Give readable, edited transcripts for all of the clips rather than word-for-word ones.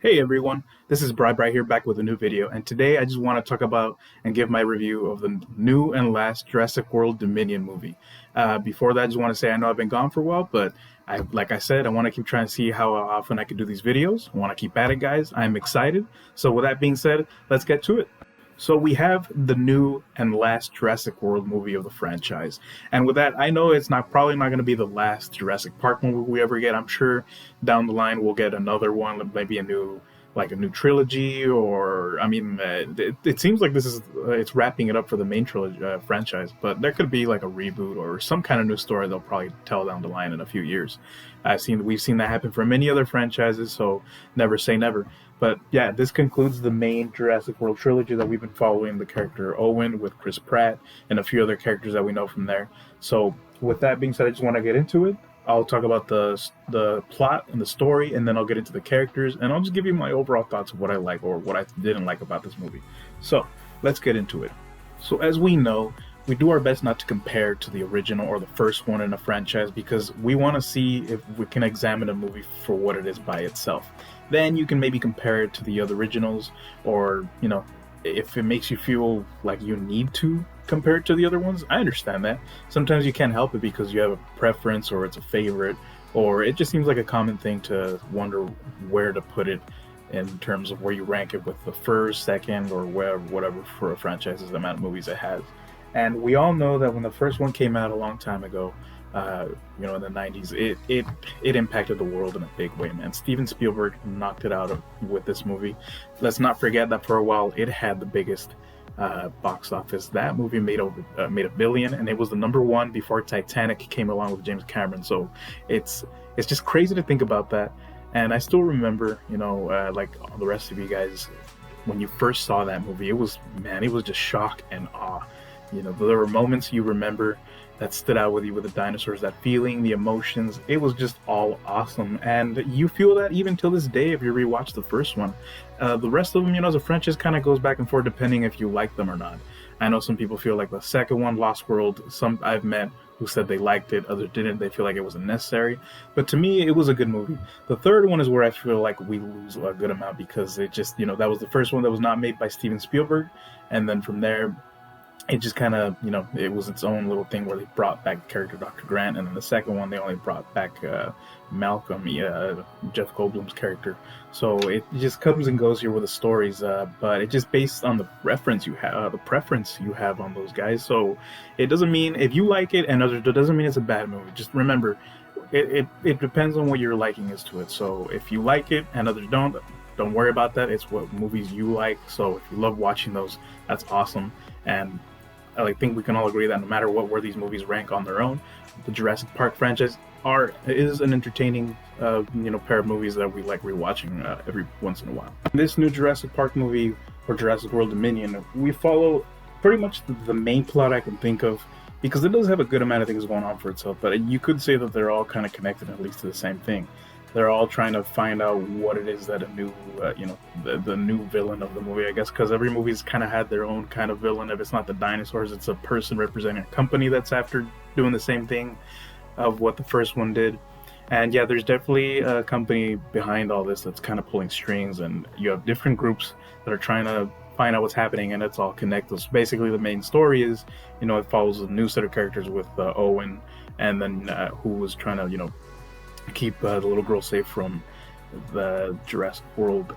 Hey everyone, this is Bribe right here back with a new video, and today I just want to talk about and give my review of the new and last Jurassic World Dominion movie. Before that, I just want to say I know I've been gone for a while, but like I said, I want to keep trying to see how often I can do these videos. I want to keep at it, guys. I'm excited. So with that being said, let's get to it. So we have the new and last Jurassic World movie of the franchise, and with that, I know it's not probably not going to be the last Jurassic Park movie we ever get. I'm sure down the line we'll get another one, maybe a new trilogy, or I mean, it seems like this is it's wrapping it up for the main trilogy franchise, but there could be like a reboot or some kind of new story they'll probably tell down the line in a few years. We've seen that happen for many other franchises, so never say never. But yeah, this concludes the main Jurassic World trilogy that we've been following the character Owen with Chris Pratt and a few other characters that we know from there. So with that being said, I just want to get into it. I'll talk about the plot and the story, and then I'll get into the characters, and I'll just give you my overall thoughts of what I like or what I didn't like about this movie. So let's get into it. So as we know, we do our best not to compare to the original or the first one in a franchise because we want to see if we can examine a movie for what it is by itself. Then you can maybe compare it to the other originals, or if it makes you feel like you need to compare it to the other ones, I understand that. Sometimes you can't help it because you have a preference or it's a favorite, or it just seems like a common thing to wonder where to put it in terms of where you rank it with the first, second, or whatever for a franchise's amount of movies it has. And we all know that when the first one came out a long time ago, in the 90s, it impacted the world in a big way, man. Steven Spielberg knocked it out with this movie. Let's not forget that for a while it had the biggest box office. That movie made $1 billion, and it was the number one before Titanic came along with James Cameron. So it's just crazy to think about that. And I still remember, like all the rest of you guys, when you first saw that movie, it was just shock and awe. There were moments you remember that stood out with you with the dinosaurs, that feeling, the emotions. It was just all awesome. And you feel that even till this day if you rewatch the first one. The rest of them, as a franchise, kind of goes back and forth depending if you like them or not. I know some people feel like the second one, Lost World, some I've met who said they liked it, others didn't. They feel like it wasn't necessary. But to me, it was a good movie. The third one is where I feel like we lose a good amount because it just, that was the first one that was not made by Steven Spielberg. And then from there, it just kind of, it was its own little thing where they brought back the character Dr. Grant, and then the second one they only brought back Malcolm, Jeff Goldblum's character. So it just comes and goes here with the stories, but it just based on the preference you have on those guys. So it doesn't mean if you like it and others, it doesn't mean it's a bad movie. Just remember, it depends on what your liking is to it. So if you like it and others don't worry about that. It's what movies you like. So if you love watching those, that's awesome. And I think we can all agree that no matter where these movies rank on their own, the Jurassic Park franchise is an entertaining pair of movies that we like rewatching every once in a while. In this new Jurassic Park movie, or Jurassic World Dominion, we follow pretty much the main plot I can think of, because it does have a good amount of things going on for itself, but you could say that they're all kind of connected at least to the same thing. They're all trying to find out what it is that a new, the new villain of the movie, I guess, because every movie's kind of had their own kind of villain. If it's not the dinosaurs, it's a person representing a company that's after doing the same thing of what the first one did. And yeah, there's definitely a company behind all this that's kind of pulling strings, and you have different groups that are trying to find out what's happening, and it's all connected. So basically, the main story is, it follows a new set of characters with Owen, and then who was trying to, keep the little girl safe from the Jurassic World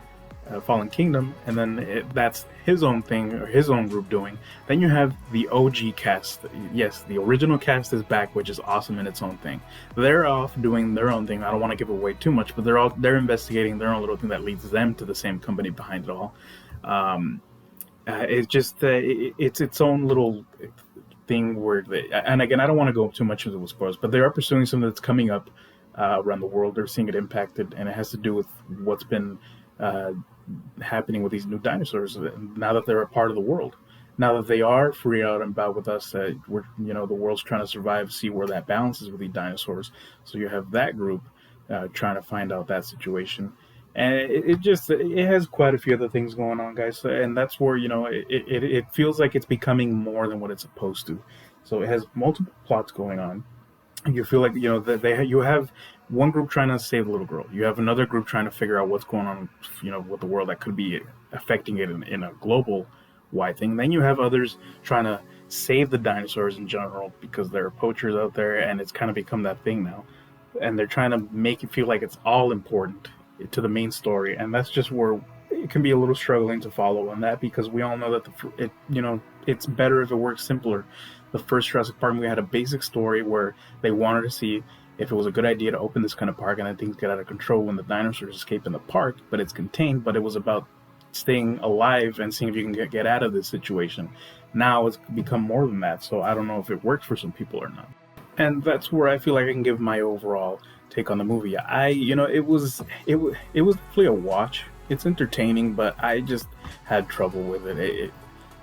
Fallen Kingdom, and then that's his own thing, or his own group doing. Then you have the OG cast. Yes, the original cast is back, which is awesome in its own thing. They're off doing their own thing. I don't want to give away too much, but they're investigating their own little thing that leads them to the same company behind it all. It's just it's its own little thing where and again, I don't want to go too much into the spoilers, but they are pursuing something that's coming up around the world. They're seeing it impacted, and it has to do with what's been happening with these new dinosaurs now that they're a part of the world. Now that they are free out and about with us, we're the world's trying to survive, see where that balance is with these dinosaurs. So you have that group trying to find out that situation, and it has quite a few other things going on, guys. And that's where it feels like it's becoming more than what it's supposed to. So it has multiple plots going on. You feel like, that you have one group trying to save the little girl. You have another group trying to figure out what's going on, with the world that could be affecting it in a global wide thing. Then you have others trying to save the dinosaurs in general because there are poachers out there, and it's kind of become that thing now. And they're trying to make you feel like it's all important to the main story, and that's just where it can be a little struggling to follow on that, because we all know that it's better if it works simpler. The first Jurassic Park, we had a basic story where they wanted to see if it was a good idea to open this kind of park, and then things get out of control when the dinosaurs escape in the park, but it's contained. But it was about staying alive and seeing if you can get out of this situation. Now it's become more than that, so I don't know if it works for some people or not. And that's where I feel like I can give my overall take on the movie. It was definitely a watch. It's entertaining, but I just had trouble with it.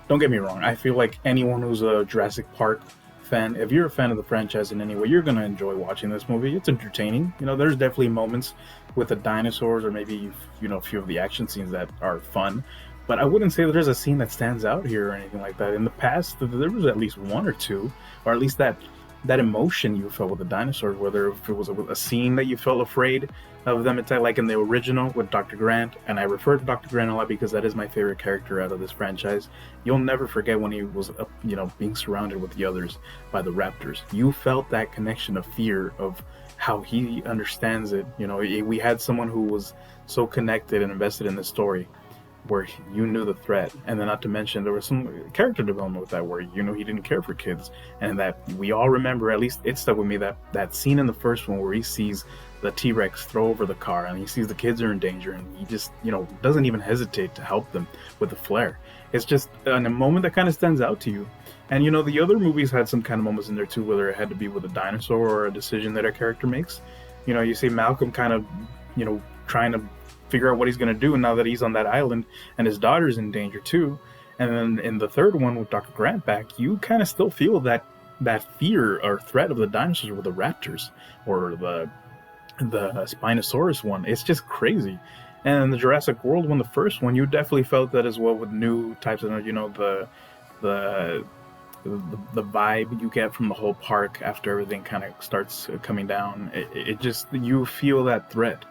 Don't get me wrong. I feel like anyone who's a Jurassic Park fan, if you're a fan of the franchise in any way, you're gonna enjoy watching this movie. It's entertaining. There's definitely moments with the dinosaurs, or maybe a few of the action scenes that are fun. But I wouldn't say that there's a scene that stands out here or anything like that. In the past, there was at least one or two, or at least that emotion you felt with the dinosaurs, whether if it was a scene that you felt afraid of them attack, like in the original with Dr. Grant. And I refer to Dr. Grant a lot because that is my favorite character out of this franchise. You'll never forget when he was being surrounded with the others by the raptors. You felt that connection of fear of how he understands it. We had someone who was so connected and invested in the story, where you knew the threat. And then, not to mention, there was some character development with that, where he didn't care for kids, and that we all remember, at least it stuck with me, that scene in the first one where he sees the T-Rex throw over the car, and he sees the kids are in danger, and he just doesn't even hesitate to help them with the flare. It's just a moment that kind of stands out to you. And the other movies had some kind of moments in there too, whether it had to be with a dinosaur or a decision that a character makes. You see Malcolm kind of trying to figure out what he's going to do now that he's on that island, and his daughter's in danger too. And then in the third one with Dr. Grant back, you kind of still feel that fear or threat of the dinosaurs with the raptors, or the Spinosaurus one. It's just crazy. And in the Jurassic World one, the first one, you definitely felt that as well, with new types of the vibe you get from the whole park after everything kind of starts coming down. It just, you feel that threat.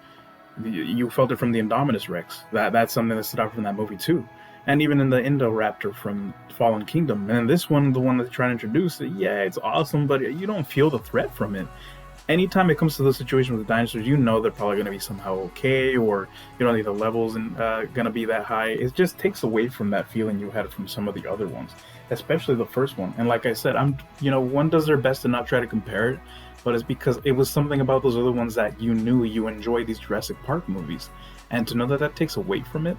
You felt it from the Indominus Rex. That's something that stood out from that movie too. And even in the Indoraptor from Fallen Kingdom. And in this one, the one that they're trying to introduce, it's awesome, but you don't feel the threat from it. Anytime it comes to the situation with the dinosaurs, they're probably going to be somehow okay, or the levels and going to be that high. It just takes away from that feeling you had from some of the other ones, especially the first one. And like I said, one does their best to not try to compare it, but it's because it was something about those other ones that you knew you enjoyed these Jurassic Park movies, and to know that takes away from it,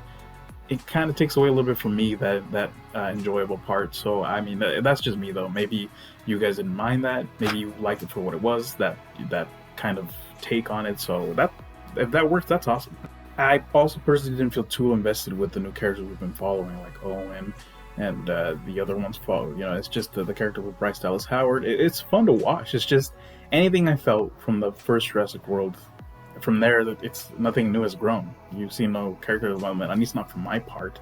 it kind of takes away a little bit from me, that enjoyable part. So I mean, that's just me though. Maybe you guys didn't mind that. Maybe you liked it for what it was, that kind of take on it. So if that works, that's awesome. I also personally didn't feel too invested with the new characters we've been following, like Owen and the other ones follow. It's just the character with Bryce Dallas Howard. It's fun to watch. It's just anything I felt from the first Jurassic World. From there, it's nothing new has grown. You see no character development, at least not from my part.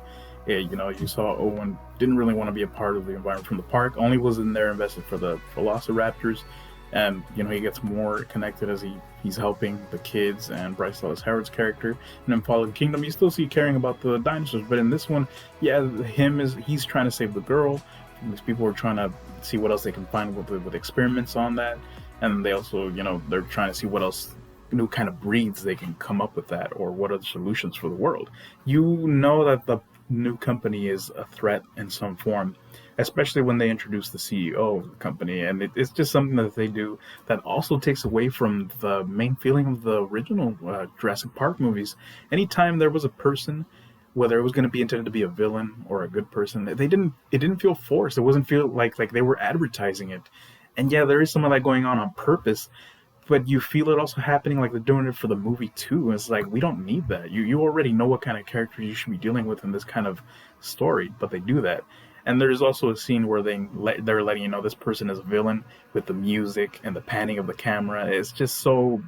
You saw Owen didn't really want to be a part of the environment from the park. Only was in there invested for the Velociraptors, and he gets more connected as he's helping the kids and Bryce Dallas Howard's character. And in Fallen Kingdom, you still see caring about the dinosaurs, but in this one, he's trying to save the girl. These people are trying to see what else they can find with experiments on that, and they also they're trying to see what else new kind of breeds they can come up with, that, or what are the solutions for the world. That the new company is a threat in some form, especially when they introduce the CEO of the company, and it's just something that they do that also takes away from the main feeling of the original Jurassic Park movies. Anytime there was a person, whether it was going to be intended to be a villain or a good person, it didn't feel forced. It wasn't feel like they were advertising it. And there is some of that going on purpose, but you feel it also happening like they're doing it for the movie too. It's like, we don't need that. You already know what kind of character you should be dealing with in this kind of story, but they do that. And there's also a scene where they're letting this person is a villain, with the music and the panning of the camera. It's just so,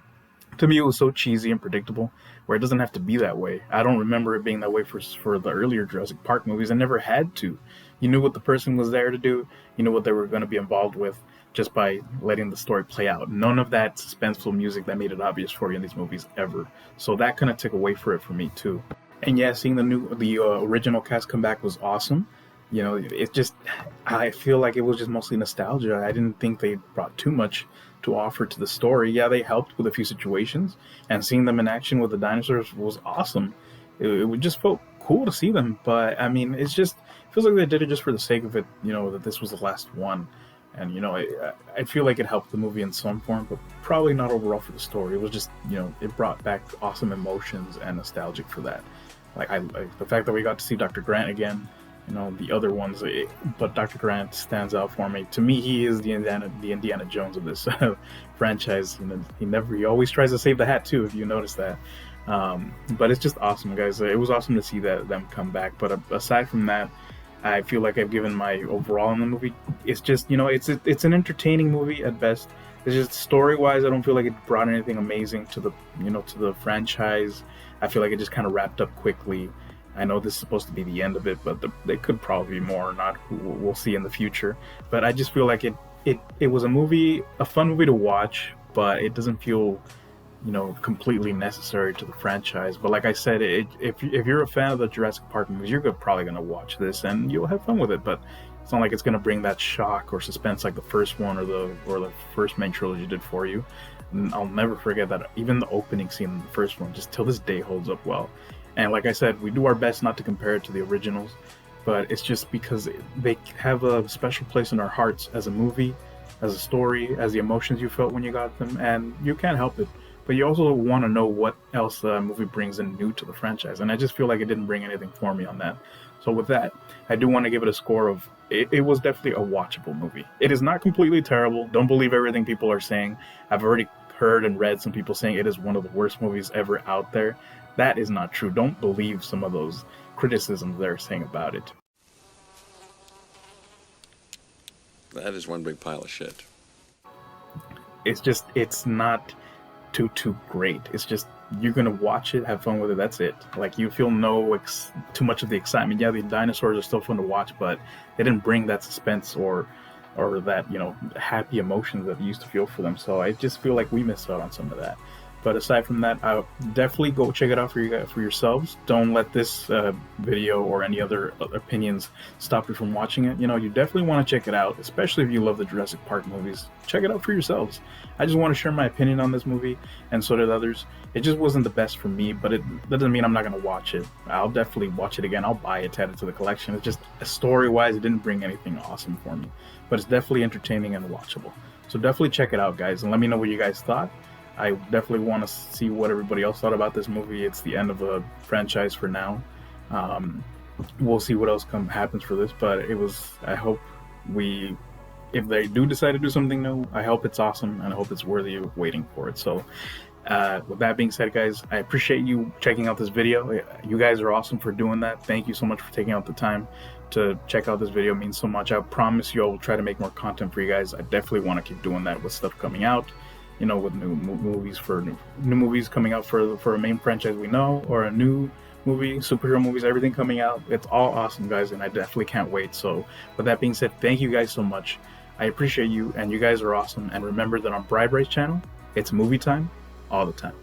to me, it was so cheesy and predictable, where it doesn't have to be that way. I don't remember it being that way for the earlier Jurassic Park movies. It never had to. You knew what the person was there to do. You knew what they were going to be involved with. just by letting the story play out. None of that suspenseful music that made it obvious for you in these movies ever. So that kind of took away for it for me too. And yeah, seeing the original cast come back was awesome. You know, it just, I feel like it was just mostly nostalgia. I didn't think they brought too much to offer to the story. Yeah, they helped with a few situations, and seeing them in action with the dinosaurs was awesome. It just felt cool to see them, but I mean, it's just it feels like they did it just for the sake of it. You know, that this was the last one, and you know, I feel like it helped the movie in some form, but probably not overall for the story. It was just, you know, it brought back awesome emotions and nostalgic for that. Like the fact that we got to see Dr. Grant again. You know, the other ones, but Dr. Grant stands out for me. To me, he is the Indiana Jones of this franchise. You know, he always tries to save the hat too, if you notice that. But it's just awesome, guys. It was awesome to see them come back. But aside from that, I feel like I've given my overall in the movie. It's just, you know, it's an entertaining movie at best. It's just story-wise, I don't feel like it brought anything amazing to the franchise. I feel like it just kind of wrapped up quickly. I know this is supposed to be the end of it, but they could probably be more or not. We'll see in the future. But I just feel like it was a fun movie to watch, but it doesn't feel, you know, completely necessary to the franchise. But like I said, if you're a fan of the Jurassic Park movies, you're probably going to watch this and you'll have fun with it. But it's not like it's going to bring that shock or suspense like the first one or the first main trilogy did for you. And I'll never forget that even the opening scene in the first one, just till this day, holds up well. And like I said, we do our best not to compare it to the originals, but it's just because they have a special place in our hearts as a movie, as a story, as the emotions you felt when you got them, and you can't help it. But you also want to know what else the movie brings in new to the franchise, and I just feel like it didn't bring anything for me on that. So with that, I do want to give it a score of, it was definitely a watchable movie. It is not completely terrible. Don't believe everything people are saying. I've already heard and read some people saying it is one of the worst movies ever out there. That is not true. Don't believe some of those criticisms they're saying about it. That is one big pile of shit. It's not too great. It's just, you're gonna watch it, have fun with it. That's it. Like, you feel too much of the excitement. Yeah, the dinosaurs are still fun to watch, but they didn't bring that suspense or that, you know, happy emotions that you used to feel for them. So I just feel like we missed out on some of that. But aside from that, I'll definitely go check it out for yourselves. Don't let this video or any other opinions stop you from watching it. You know, you definitely want to check it out, especially if you love the Jurassic Park movies. Check it out for yourselves. I just want to share my opinion on this movie, and so did others. It just wasn't the best for me, but that doesn't mean I'm not going to watch it. I'll definitely watch it again. I'll buy it to add it to the collection. It's just, story-wise, it didn't bring anything awesome for me. But it's definitely entertaining and watchable. So definitely check it out, guys, and let me know what you guys thought. I definitely want to see what everybody else thought about this movie. It's the end of a franchise for now. We'll see what else happens for this, but I hope if they do decide to do something new, I hope it's awesome, and I hope it's worthy of waiting for it. So with that being said, guys, I appreciate you checking out this video. You guys are awesome for doing that. Thank you so much for taking out the time to check out this video. It means so much. I promise you I will try to make more content for you guys. I definitely want to keep doing that with stuff coming out. You know, with new movies coming out for a main franchise we know, or a new movie, superhero movies, everything coming out. It's all awesome, guys, and I definitely can't wait. So with that being said, thank you guys so much. I appreciate you, and you guys are awesome. And remember that on Bribe Race channel, it's movie time all the time.